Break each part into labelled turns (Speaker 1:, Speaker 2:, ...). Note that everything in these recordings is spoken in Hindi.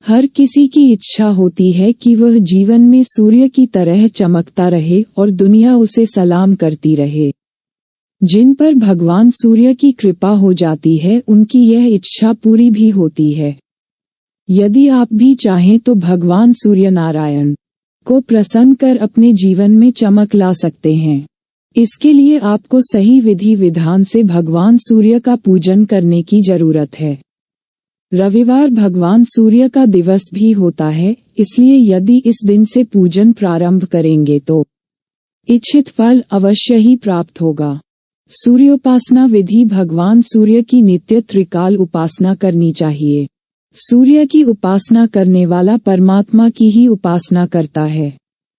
Speaker 1: हर किसी की इच्छा होती है कि वह जीवन में सूर्य की तरह चमकता रहे और दुनिया उसे सलाम करती रहे। जिन पर भगवान सूर्य की कृपा हो जाती है उनकी यह इच्छा पूरी भी होती है। यदि आप भी चाहें तो भगवान सूर्य नारायण को प्रसन्न कर अपने जीवन में चमक ला सकते हैं। इसके लिए आपको सही विधि विधान से भगवान सूर्य का पूजन करने की जरूरत है। रविवार भगवान सूर्य का दिवस भी होता है, इसलिए यदि इस दिन से पूजन प्रारंभ करेंगे तो इच्छित फल अवश्य ही प्राप्त होगा। सूर्योपासना विधि भगवान सूर्य की नित्य त्रिकाल उपासना करनी चाहिए। सूर्य की उपासना करने वाला परमात्मा की ही उपासना करता है।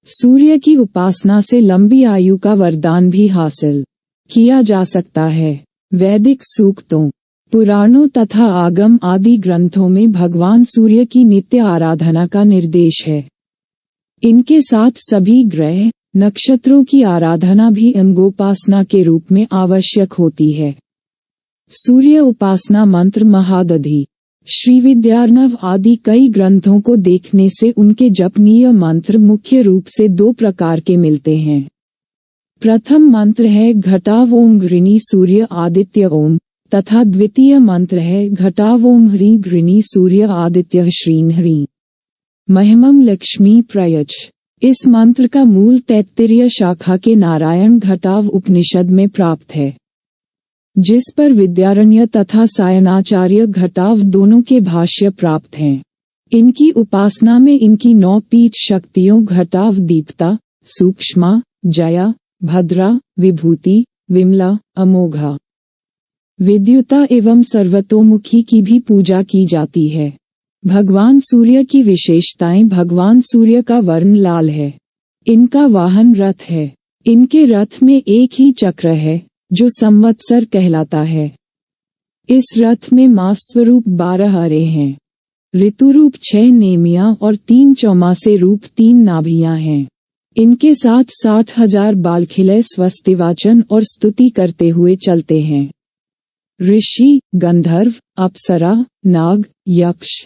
Speaker 1: सूर्य की उपासना से लंबी आयु का वरदान भी हासिल किया जा सकता है। वैदिक सूक्तों, पुराणों तथा आगम आदि ग्रंथों में भगवान सूर्य की नित्य आराधना का निर्देश है। इनके साथ सभी ग्रह नक्षत्रों की आराधना भी अंगोपासना के रूप में आवश्यक होती है। सूर्य उपासना मंत्र महादधि, श्री विद्यार्णव आदि कई ग्रंथों को देखने से उनके जपनीय मंत्र मुख्य रूप से दो प्रकार के मिलते हैं। प्रथम मंत्र है घटाव ओम घृणी सूर्य आदित्य ओम तथा द्वितीय मंत्र है घटाव ओम ह्री घृणी सूर्य आदित्य श्रीं ह्रीं महिमं लक्ष्मी प्रयच्छ। इस मंत्र का मूल तैत्तिरीय शाखा के नारायण घटाव उपनिषद में प्राप्त है, जिस पर विद्यारण्य तथा सायणाचार्य घटाव दोनों के भाष्य प्राप्त हैं। इनकी उपासना में इनकी 9 पीठ शक्तियों घटाव दीप्ता, सूक्ष्मा, जया, भद्रा, विभूति, विमला, अमोघा, विद्युता एवं सर्वतोमुखी की भी पूजा की जाती है। भगवान सूर्य की विशेषताएं भगवान सूर्य का वर्ण लाल है। इनका वाहन रथ है। इनके रथ में एक ही चक्र है जो संवत्सर कहलाता है। इस रथ में मास स्वरूप 12 अरे हैं, ऋतु रूप 6 नेमियां और 3 चौमासे रूप 3 नाभियां हैं। इनके साथ 60,000 बालखिले स्वस्तिवाचन और स्तुति करते हुए चलते हैं। ऋषि, गंधर्व, अप्सरा, नाग, यक्ष,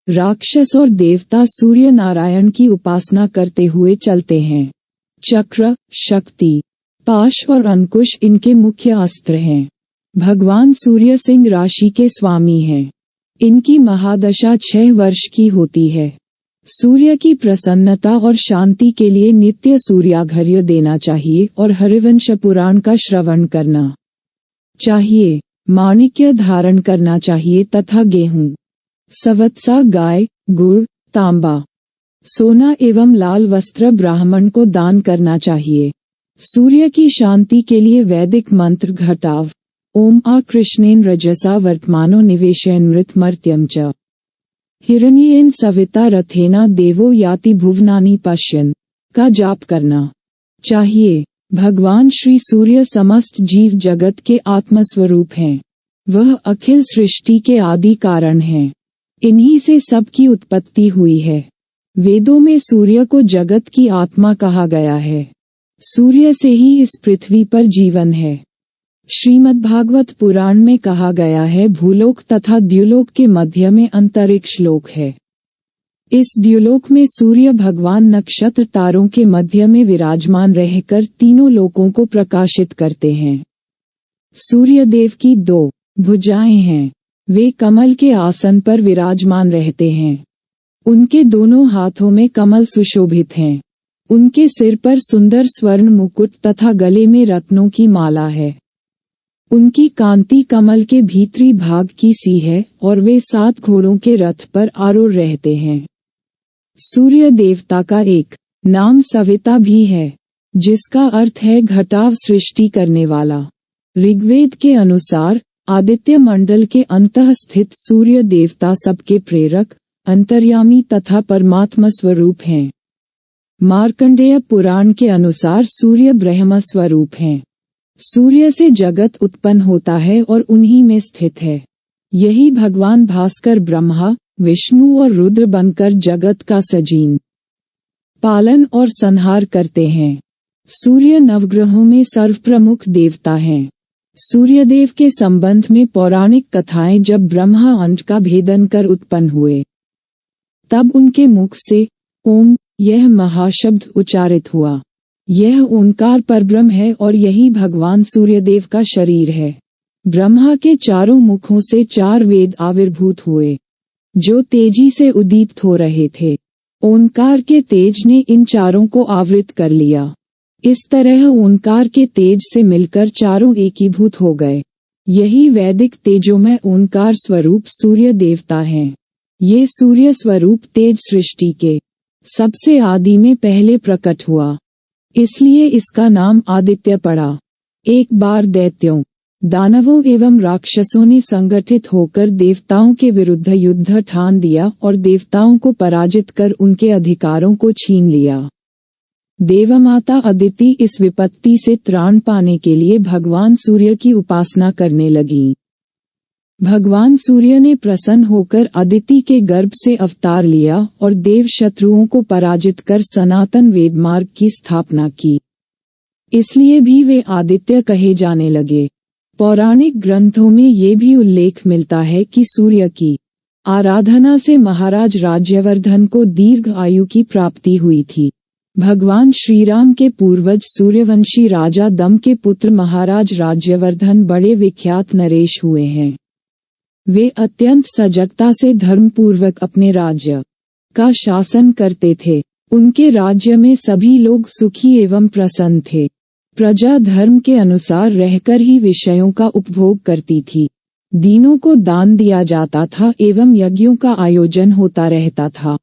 Speaker 1: राक्षस और देवता सूर्य नारायण की उपासना करते हुए चलते हैं। चक्र, शक्ति, पाश और अंकुश इनके मुख्य अस्त्र हैं। भगवान सूर्य सिंह राशि के स्वामी हैं। इनकी महादशा 6 वर्ष की होती है। सूर्य की प्रसन्नता और शांति के लिए नित्य सूर्याघर्य देना चाहिए और हरिवंश पुराण का श्रवण करना चाहिए। माणिक्य धारण करना चाहिए तथा गेहूं, सवत्सा गाय, गुड़, तांबा, सोना एवं लाल वस्त्र ब्राह्मण को दान करना चाहिए। सूर्य की शांति के लिए वैदिक मंत्र घटाव ओम आ कृष्णेन रजसा वर्तमानो निवेशयन् मृतमर्त्यं च हिरण्येन सविता रथेना देवो याति भुवनानि पश्यन् का जाप करना चाहिए। भगवान श्री सूर्य समस्त जीव जगत के आत्मस्वरूप हैं। वह अखिल सृष्टि के आदि कारण हैं। इन्हीं से सबकी उत्पत्ति हुई है। वेदों में सूर्य को जगत की आत्मा कहा गया है। सूर्य से ही इस पृथ्वी पर जीवन है। श्रीमद्भागवत पुराण में कहा गया है भूलोक तथा द्युलोक के मध्य में अंतरिक्ष लोक है। इस द्युलोक में सूर्य भगवान नक्षत्र तारों के मध्य में विराजमान रहकर तीनों लोकों को प्रकाशित करते हैं। सूर्य देव की 2 भुजाएं हैं। वे कमल के आसन पर विराजमान रहते हैं। उनके दोनों हाथों में कमल सुशोभित हैं। उनके सिर पर सुंदर स्वर्ण मुकुट तथा गले में रत्नों की माला है। उनकी कांति कमल के भीतरी भाग की सी है और वे 7 घोड़ों के रथ पर आरूढ़ रहते हैं। सूर्य देवता का एक नाम सविता भी है, जिसका अर्थ है घटाव सृष्टि करने वाला। ऋग्वेद के अनुसार आदित्य मंडल के अंतः स्थित सूर्य देवता सबके प्रेरक, अंतर्यामी तथा परमात्मा स्वरूप हैं। मार्कंडेय पुराण के अनुसार सूर्य ब्रह्म स्वरूप हैं। सूर्य से जगत उत्पन्न होता है और उन्हीं में स्थित है। यही भगवान भास्कर ब्रह्मा, विष्णु और रुद्र बनकर जगत का सजीन पालन और संहार करते हैं। सूर्य नवग्रहों में सर्वप्रमुख देवता हैं। सूर्यदेव के संबंध में पौराणिक कथाएं जब ब्रह्मा अंड का भेदन कर उत्पन्न हुए तब उनके मुख से ओम यह महाशब्द उच्चारित हुआ। यह ओंकार परब्रह्म है और यही भगवान सूर्यदेव का शरीर है। ब्रह्मा के चारों मुखों से 4 वेद आविर्भूत हुए, जो तेजी से उद्दीप्त हो रहे थे। ओंकार के तेज ने इन चारों को आवृत कर लिया। इस तरह ओंकार के तेज से मिलकर चारों एकीभूत हो गए। यही वैदिक तेजोमय ओंकार स्वरूप सूर्य देवता हैं। ये सूर्य स्वरूप तेज सृष्टि के सबसे आदि में पहले प्रकट हुआ, इसलिए इसका नाम आदित्य पड़ा। एक बार दैत्यों, दानवों एवं राक्षसों ने संगठित होकर देवताओं के विरुद्ध युद्ध ठान दिया और देवताओं को पराजित कर उनके अधिकारों को छीन लिया। देवमाता अदिति इस विपत्ति से त्राण पाने के लिए भगवान सूर्य की उपासना करने लगी। भगवान सूर्य ने प्रसन्न होकर अदिति के गर्भ से अवतार लिया और देव शत्रुओं को पराजित कर सनातन वेद मार्ग की स्थापना की। इसलिए भी वे आदित्य कहे जाने लगे। पौराणिक ग्रंथों में ये भी उल्लेख मिलता है कि सूर्य की आराधना से महाराज राज्यवर्धन को दीर्घ आयु की प्राप्ति हुई थी। भगवान श्रीराम के पूर्वज सूर्यवंशी राजा दम के पुत्र महाराज राज्यवर्धन बड़े विख्यात नरेश हुए हैं। वे अत्यंत सजगता से धर्मपूर्वक अपने राज्य का शासन करते थे। उनके राज्य में सभी लोग सुखी एवं प्रसन्न थे। प्रजा धर्म के अनुसार रहकर ही विषयों का उपभोग करती थी। दीनों को दान दिया जाता था एवं यज्ञों का आयोजन होता रहता था।